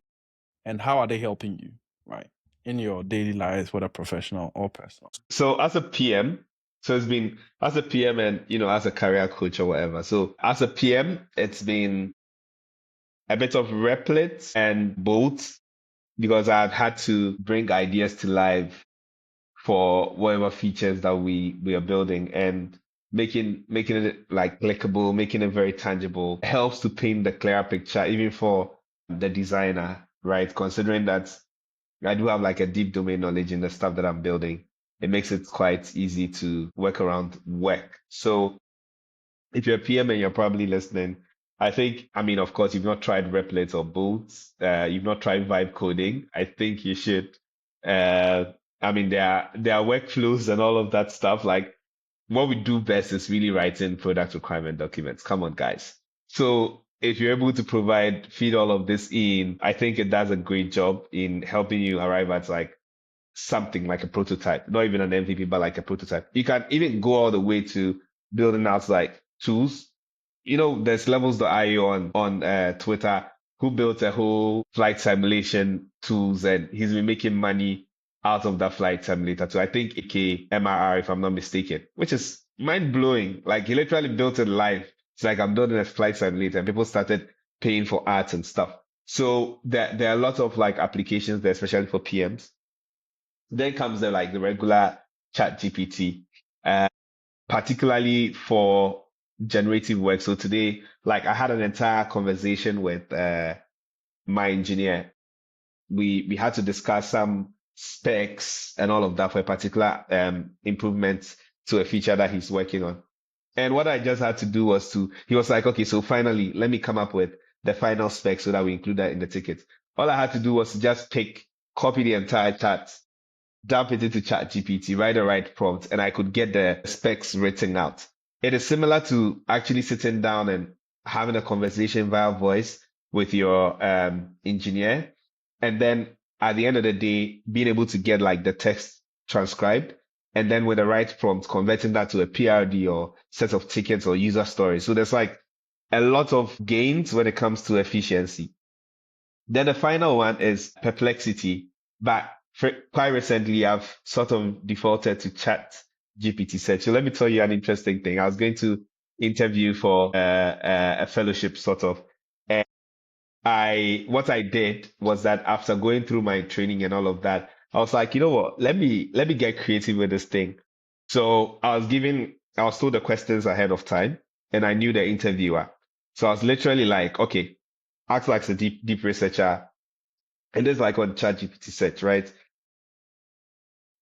and how are they helping you, right, in your daily lives, whether professional or personal? So as a PM, so it's been as a PM and as a career coach or whatever. So as a PM, it's been a bit of Replit and Bolt because I've had to bring ideas to life for whatever features that we are building, and making it like clickable, making it very tangible helps to paint the clearer picture even for the designer, right? Considering that I do have like a deep domain knowledge in the stuff that I'm building, it makes it quite easy to work around work. So if you're a PM and you're probably listening, I think, I mean, of course, you've not tried Replit or Bolts, you've not tried vibe coding. I think you should. Uh, I mean, there are workflows and all of that stuff. Like what we do best is really writing product requirement documents. Come on, guys. So if you're able to feed all of this in, I think it does a great job in helping you arrive at like something like a prototype, not even an MVP, but like a prototype. You can even go all the way to building out like tools. There's levels.io on Twitter who built a whole flight simulation tools, and he's been making money out of that flight simulator too. I think AKMRR, if I'm not mistaken, which is mind blowing. Like he literally built it live. It's like I'm building a flight simulator, and people started paying for ads and stuff. So there are a lot of like applications there, especially for PMs. Then comes the regular chat GPT, particularly for generative work. So today, like I had an entire conversation with my engineer. We had to discuss some specs and all of that for a particular improvement to a feature that he's working on. And what I just had to do was he was like, okay, so finally, let me come up with the final spec so that we include that in the ticket. All I had to do was just copy the entire chat, dump it into ChatGPT, write the right prompt, and I could get the specs written out. It is similar to actually sitting down and having a conversation via voice with your engineer, and then at the end of the day, being able to get like the text transcribed, and then with the right prompt, converting that to a PRD or set of tickets or user stories. So there's like a lot of gains when it comes to efficiency. Then the final one is Perplexity, but quite recently I've sort of defaulted to Chat GPT search. So let me tell you an interesting thing. I was going to interview for a fellowship sort of, and what I did was that after going through my training and all of that, I was like, you know what? Let me get creative with this thing. So I was told the questions ahead of time, and I knew the interviewer. So I was literally like, okay, act like a deep researcher, and this is like on ChatGPT search, right?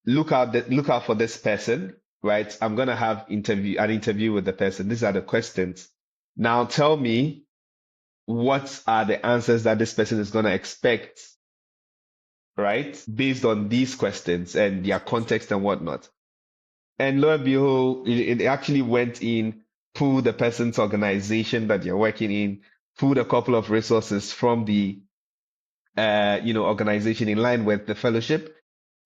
Look out for this person, right? I'm gonna have an interview with the person. These are the questions. Now tell me, what are the answers that this person is gonna expect, right? Based on these questions and their context and whatnot. And lo and behold, it actually went in, pulled the person's organization that you're working in, pulled a couple of resources from the organization in line with the fellowship,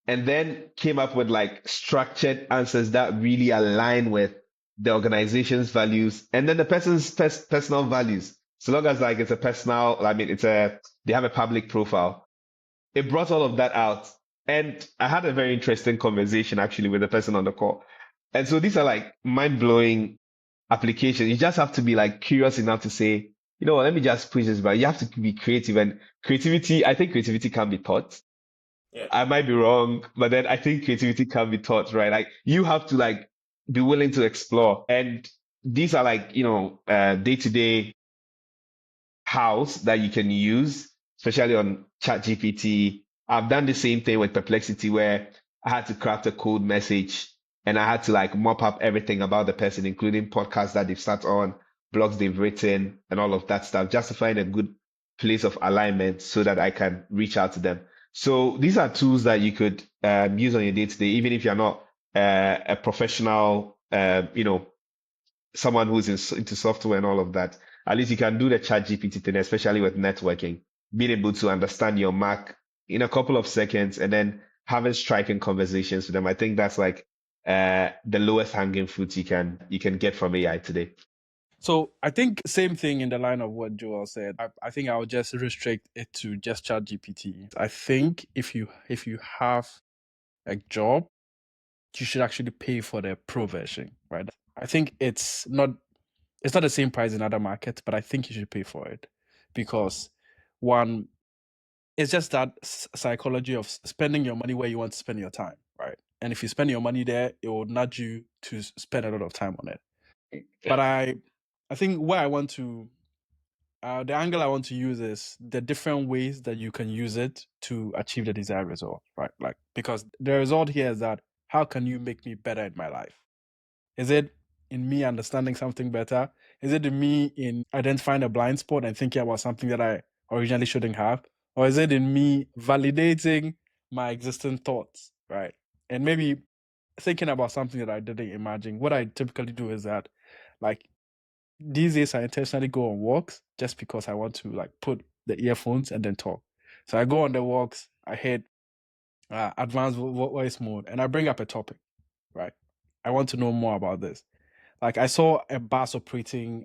and then came up with like structured answers that really align with the organization's values and then the person's personal values. So long as like it's a personal, I mean, they have a public profile. It brought all of that out. And I had a very interesting conversation actually with the person on the call. And so these are like mind blowing applications. You just have to be like curious enough to say, you know what, let me just push this, but you have to be creative, and I think creativity can be taught. Yeah. I might be wrong, but then I think creativity can be taught, right? Like you have to like be willing to explore. And these are like, day-to-day house that you can use especially on ChatGPT. I've done the same thing with Perplexity where I had to craft a code message and I had to like mop up everything about the person, including podcasts that they've sat on, blogs they've written, and all of that stuff, just to find a good place of alignment so that I can reach out to them. So these are tools that you could use on your day to day, even if you're not a professional, someone who's into software and all of that. At least you can do the chat GPT thing, especially with networking, being able to understand your Mac in a couple of seconds and then having striking conversations with them. I think that's like the lowest hanging fruit you can get from AI today. So I think same thing in the line of what Joel said. I think I would just restrict it to just ChatGPT. I think if you have a job, you should actually pay for the pro version, right? I think it's not the same price in other markets, but I think you should pay for it because one, it's just that psychology of spending your money where you want to spend your time, right? And if you spend your money there, it will nudge you to spend a lot of time on it. But I think where I want to the angle I want to use is the different ways that you can use it to achieve the desired result, right? Like, because the result here is that how can you make me better in my life? Is it in me understanding something better? Is it in me in identifying a blind spot and thinking about something that I originally shouldn't have? Or is it in me validating my existing thoughts, right? And maybe thinking about something that I didn't imagine. What I typically do is that, like, these days I intentionally go on walks just because I want to like put the earphones and then talk. So I go on the walks, I hit advanced voice mode, and I bring up a topic, right? I want to know more about this. Like I saw a bus operating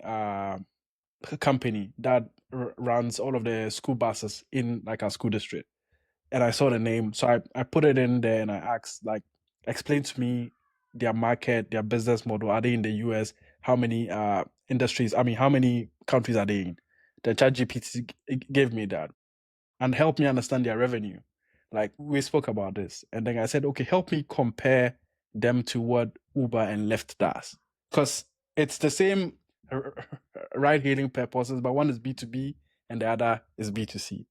company that runs all of the school buses in like our school district, and I saw the name, so I put it in there and I asked like, explain to me their market, their business model. Are they in the US? How many industries? I mean, how many countries are they in? The ChatGPT gave me that and helped me understand their revenue. Like we spoke about this, and then I said, okay, help me compare them to what Uber and Lyft does, because it's the same ride-hailing purposes, but one is B2B and the other is B2C.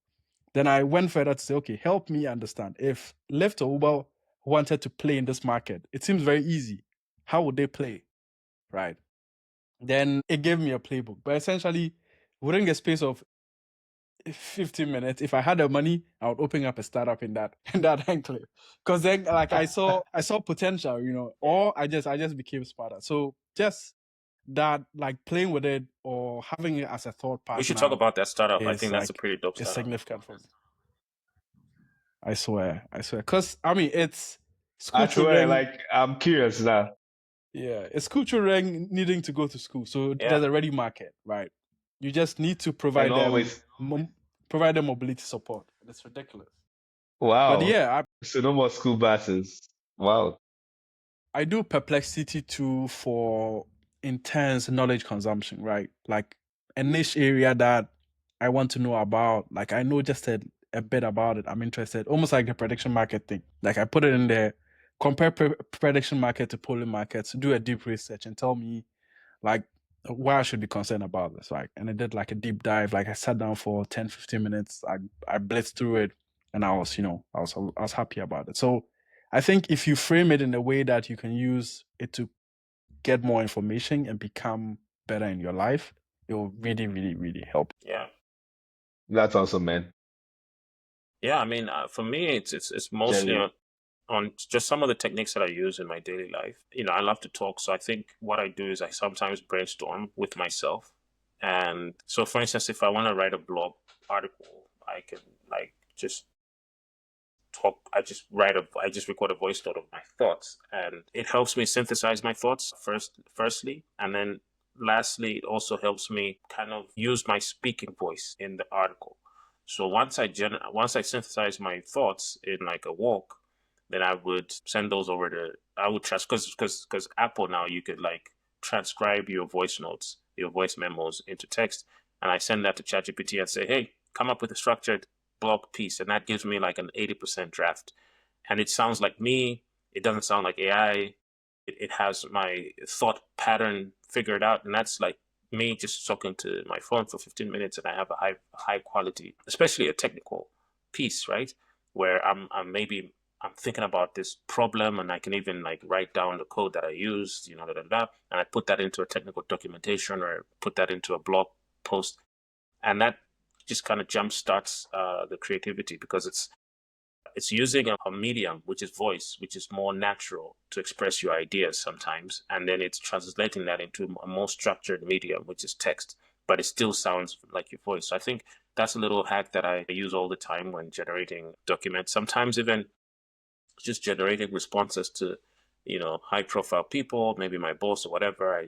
Then I went further to say, okay, help me understand if Lyft or Uber wanted to play in this market. It seems very easy. How would they play? Right. Then it gave me a playbook. But essentially, within the space of 15 minutes, if I had the money, I would open up a startup in that in that enclave. Because then like I saw potential, or I just became smarter. So just that like playing with it or having it as a thought We should talk partner about that startup. I is think that's a like pretty dope is startup. significant for me. I swear. Because I mean, it's I school swear, children. like I'm curious now. Yeah, it's school children needing to go to school, so Yeah. there's a ready market, right? You just need to And always, provide them mobility support. It's ridiculous. But wow. yeah, So no more school buses. Wow. I do Perplexity too for intense knowledge consumption, right? Like a niche area that I want to know about. Like I know just a bit about it. I'm interested. Almost like the prediction market thing. Like I put it in there, compare prediction market to polling markets, do a deep research and tell me like why I should be concerned about this. Like, and I did like a deep dive. Like I sat down for 10, 15 minutes. I blitzed through it and I was, I was happy about it. So I think if you frame it in a way that you can use it to get more information and become better in your life, it will really, really, really help. Yeah. That's awesome, man. Yeah. I mean, for me, it's mostly Genuine. on just some of the techniques that I use in my daily life. I love to talk, so I think what I do is I sometimes brainstorm with myself. And so, for instance, if I want to write a blog article, I can like just talk. I just record a voice note of my thoughts, and it helps me synthesize my thoughts firstly, and then lastly, it also helps me kind of use my speaking voice in the article. So once I synthesize my thoughts in like a walk, then I would send those over to I would trust because Apple now you could like transcribe your voice notes, your voice memos into text, and I send that to ChatGPT and say, hey, come up with a structured blog piece, and that gives me like an 80% draft, and it sounds like me. It doesn't sound like AI. It has my thought pattern figured out, and that's like me just talking to my phone for 15 minutes and I have a high quality, especially a technical piece, right? Where I'm thinking about this problem and I can even like write down the code that I used, and I put that into a technical documentation or put that into a blog post, and that just kind of jump starts the creativity because it's using a medium, which is voice, which is more natural to express your ideas sometimes. And then it's translating that into a more structured medium, which is text, but it still sounds like your voice. So I think that's a little hack that I use all the time when generating documents. Sometimes even just generating responses to, high profile people, maybe my boss or whatever. I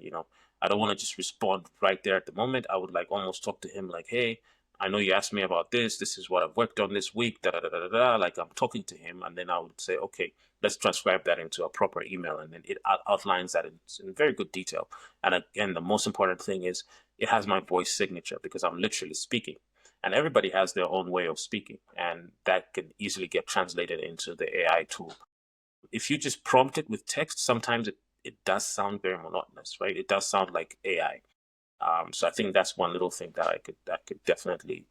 don't want to just respond right there at the moment. I would like almost talk to him like, hey, I know you asked me about this. This is what I've worked on this week. Da da da da da. Like I'm talking to him, and then I would say, okay, let's transcribe that into a proper email, and then it outlines that in very good detail. And again, the most important thing is it has my voice signature because I'm literally speaking. And everybody has their own way of speaking, and that can easily get translated into the AI tool. If you just prompt it with text, sometimes it does sound very monotonous, right? It does sound like AI. So I think that's one little thing that I could definitely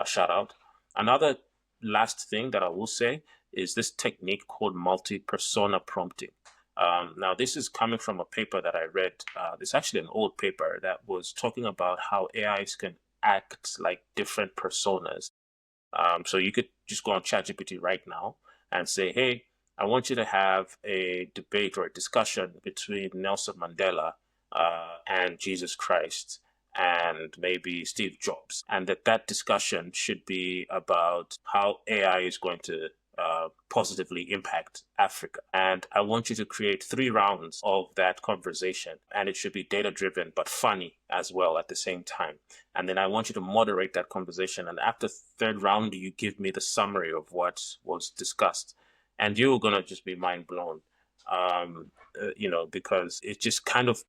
shout out. Another last thing that I will say is this technique called multi-persona prompting. Now, this is coming from a paper that I read. It's actually an old paper that was talking about how AIs can act like different personas. So you could just go on ChatGPT right now and say, hey, I want you to have a debate or a discussion between Nelson Mandela and Jesus Christ and maybe Steve Jobs. And that discussion should be about how AI is going to positively impact Africa. And I want you to create 3 rounds of that conversation. And it should be data driven, but funny as well at the same time. And then I want you to moderate that conversation. And after third round, you give me the summary of what was discussed. And you're going to just be mind blown, because it just kind of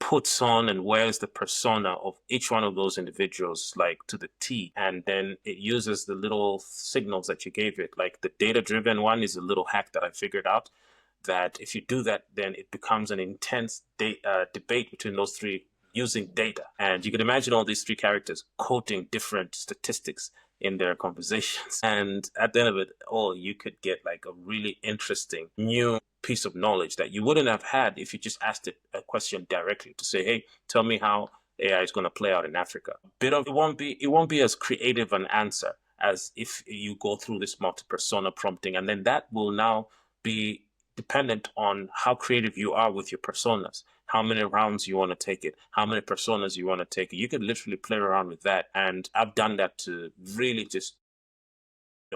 puts on and wears the persona of each one of those individuals like to the T. And then it uses the little signals that you gave it. Like the data driven one is a little hack that I figured out that if you do that, then it becomes an intense debate between those three using data. And you can imagine all these 3 characters quoting different statistics in their conversations. And at the end of it all, you could get like a really interesting new piece of knowledge that you wouldn't have had if you just asked it a question directly to say, hey, tell me how AI is going to play out in Africa. It won't be as creative an answer as if you go through this multi-persona prompting, and then that will now be dependent on how creative you are with your personas, how many rounds you want to take it, how many personas you want to take it. You could literally play around with that. And I've done that to really just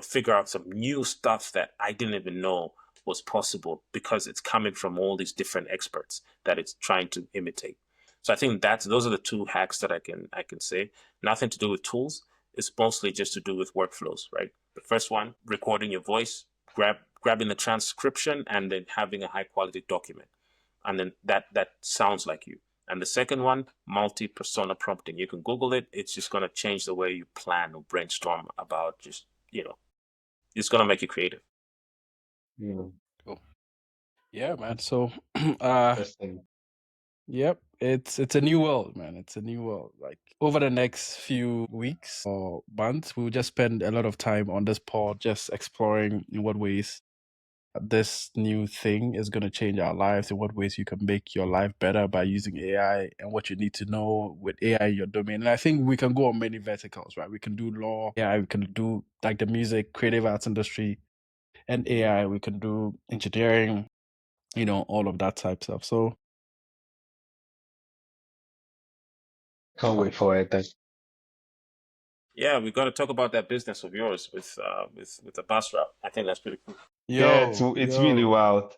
figure out some new stuff that I didn't even know was possible because it's coming from all these different experts that it's trying to imitate. So I think those are the 2 hacks that I can say. Nothing to do with tools. It's mostly just to do with workflows, right? The first one, recording your voice, grabbing the transcription, and then having a high quality document. And then that sounds like you. And the second one, multi-persona prompting. You can Google it. It's just going to change the way you plan or brainstorm about just, it's going to make you creative. Cool. Yeah, man. So, Interesting. yep, it's a new world, man. It's a new world. Like over the next few weeks or months, we'll just spend a lot of time on this pod, just exploring in what ways this new thing is going to change our lives, in what ways you can make your life better by using AI, and what you need to know with AI in your domain. And I think we can go on many verticals, right? We can do law, AI, we can do like the music, creative arts industry, and AI, we can do engineering, all of that type stuff. So Can't wait for it. Yeah, we got to talk about that business of yours with the bus route. I think that's pretty cool. Yeah, it's really yo. wild.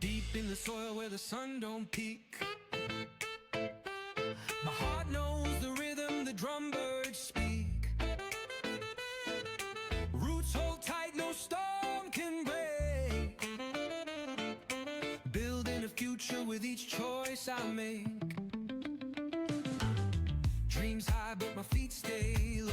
Deep in the soil where the sun don't peak. My heart knows the rhythm the drum birds speak. Roots hold tight, no storm can break. Building a future with each choice I make. Dreams high, but my feet stay low.